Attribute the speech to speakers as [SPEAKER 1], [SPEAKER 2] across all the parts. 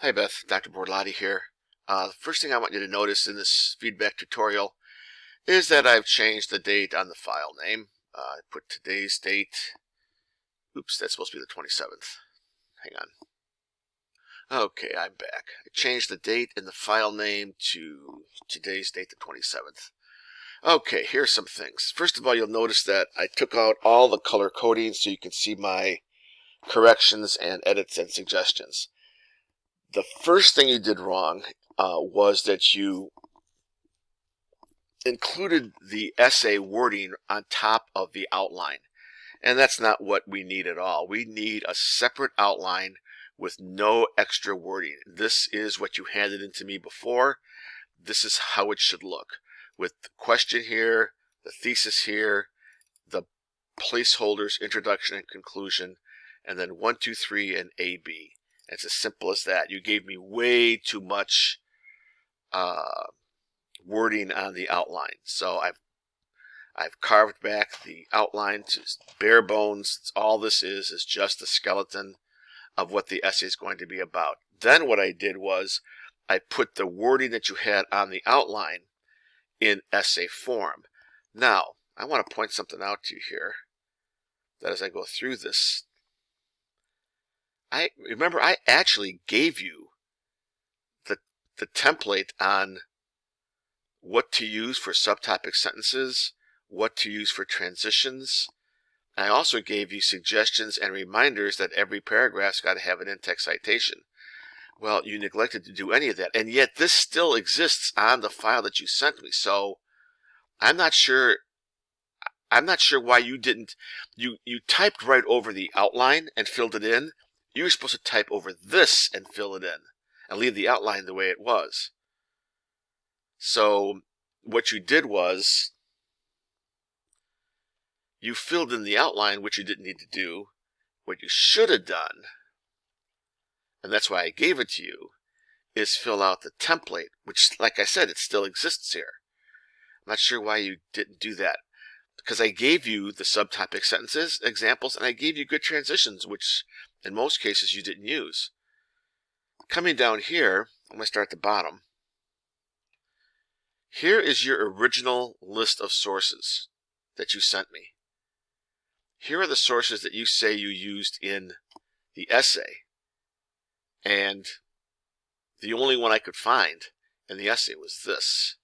[SPEAKER 1] Hi Beth, Dr. Borlotti here. The first thing I want you to notice in this feedback tutorial is that I've changed the date on the file name. I put today's date. Oops, that's supposed to be the 27th. Hang on. Okay, I'm back. I changed the date in the file name to today's date, the 27th. Okay, here's some things. First of all, you'll notice that I took out all the color coding so you can see my corrections and edits and suggestions. The first thing you did wrong was that you included the essay wording on top of the outline. And that's not what we need at all. We need a separate outline with no extra wording. This is what you handed in to me before. This is how it should look, with the question here, the thesis here, the placeholders, introduction and conclusion, and then 1, 2, 3, and AB. It's as simple as that. You gave me way too much wording on the outline. So I've carved back the outline to bare bones. All this is just the skeleton of what the essay is going to be about. Then what I did was I put the wording that you had on the outline in essay form. Now, I want to point something out to you here, that as I go through this, I actually gave you the template on what to use for subtopic sentences, what to use for transitions. I also gave you suggestions and reminders that every paragraph's got to have an in-text citation. Well, you neglected to do any of that, and yet this still exists on the file that you sent me. So I'm not sure why you didn't. You typed right over the outline and filled it in. You were supposed to type over this and fill it in and leave the outline the way it was. So what you did was you filled in the outline, which you didn't need to do. What you should have done, and that's why I gave it to you, is fill out the template, which, like I said, it still exists here. I'm not sure why you didn't do that, because I gave you the subtopic sentences, examples, and I gave you good transitions, which in most cases you didn't use. Coming down here, I'm going to start at the bottom. Here is your original list of sources that you sent me. Here are the sources that you say you used in the essay. And the only one I could find in the essay was this.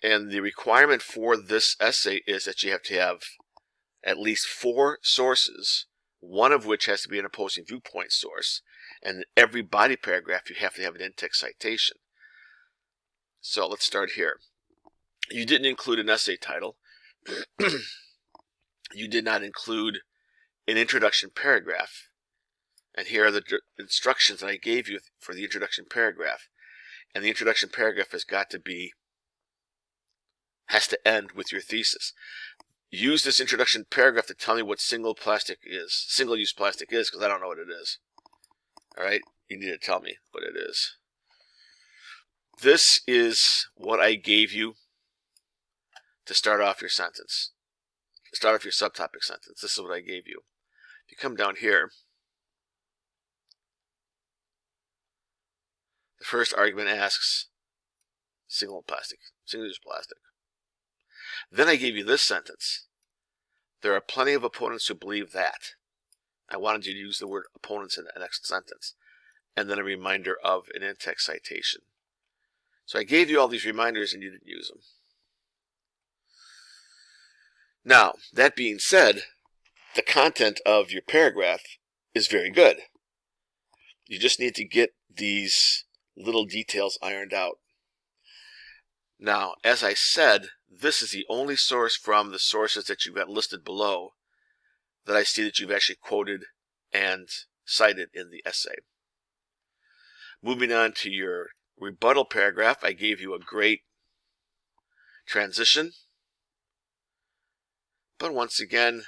[SPEAKER 1] And the requirement for this essay is that you have to have at least 4 sources, one of which has to be an opposing viewpoint source. And in every body paragraph, you have to have an in-text citation. So let's start here. You didn't include an essay title. You did not include an introduction paragraph. And here are the instructions that I gave you for the introduction paragraph. And the introduction paragraph has to end with your thesis. Use this introduction paragraph to tell me what single-use plastic is, because I don't know what it is. All right? You need to tell me what it is. This is what I gave you to start off your sentence. To start off your subtopic sentence. This is what I gave you. If you come down here, the first argument asks single-use plastic. Then I gave you this sentence. There are plenty of opponents who believe that. I wanted you to use the word opponents in the next sentence. And then a reminder of an in-text citation. So I gave you all these reminders and you didn't use them. Now, that being said, the content of your paragraph is very good. You just need to get these little details ironed out. Now, as I said, this is the only source from the sources that you've got listed below that I see that you've actually quoted and cited in the essay. Moving on to your rebuttal paragraph, I gave you a great transition. But once again,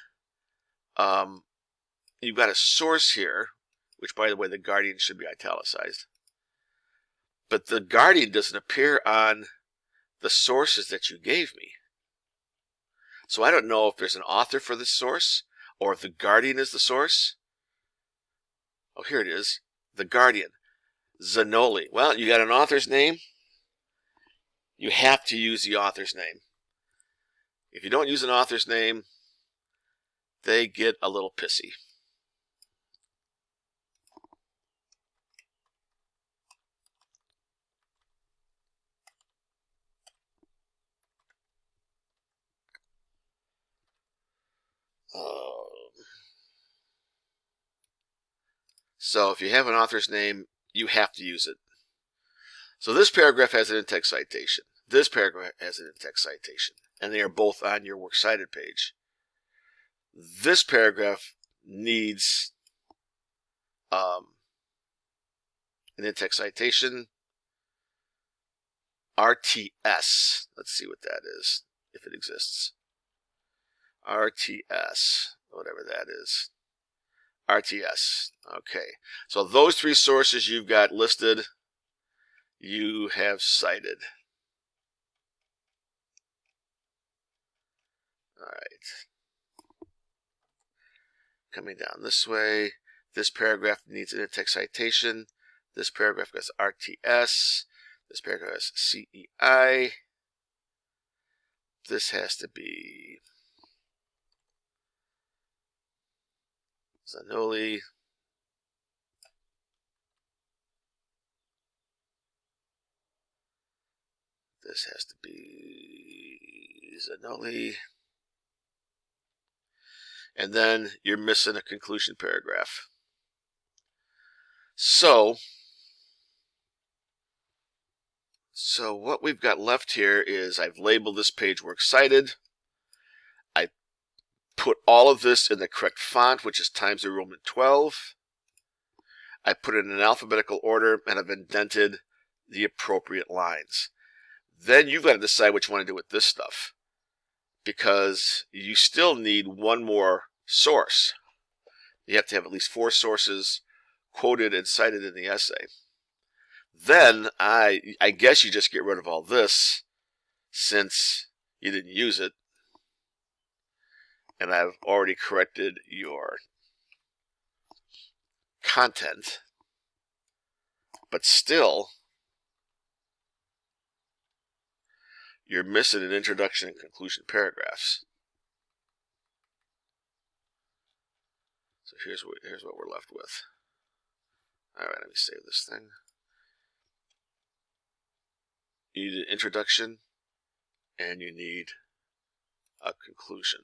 [SPEAKER 1] you've got a source here, which, by the way, the Guardian should be italicized. But the Guardian doesn't appear on the sources that you gave me. So I don't know if there's an author for this source, or if the Guardian is the source. Oh, here it is, the Guardian. Zanoli. Well, you got an author's name. You have to use the author's name. If you don't use an author's name, they get a little pissy. So if you have an author's name, you have to use it. So this paragraph has an in-text citation. This paragraph has an in-text citation. And they are both on your Works Cited page. This paragraph needs an in-text citation. RTS. Let's see what that is, if it exists. RTS, whatever that is. RTS. Okay. So those three sources you've got listed, you have cited. All right. Coming down this way, this paragraph needs an in-text citation. This paragraph has RTS. This paragraph has CEI. This has to be Zanoli. This has to be Zanoli. And then you're missing a conclusion paragraph. So what we've got left here is I've labeled this page Works Cited. I put all of this in the correct font, which is Times New Roman 12. I put it in an alphabetical order, and I've indented the appropriate lines. Then you've got to decide what you want to do with this stuff, because you still need one more source. You have to have at least 4 sources quoted and cited in the essay. Then I guess you just get rid of all this since you didn't use it. And I've already corrected your content. But still, you're missing an introduction and conclusion paragraphs. So here's what we're left with. All right, let me save this thing. You need an introduction, and you need a conclusion.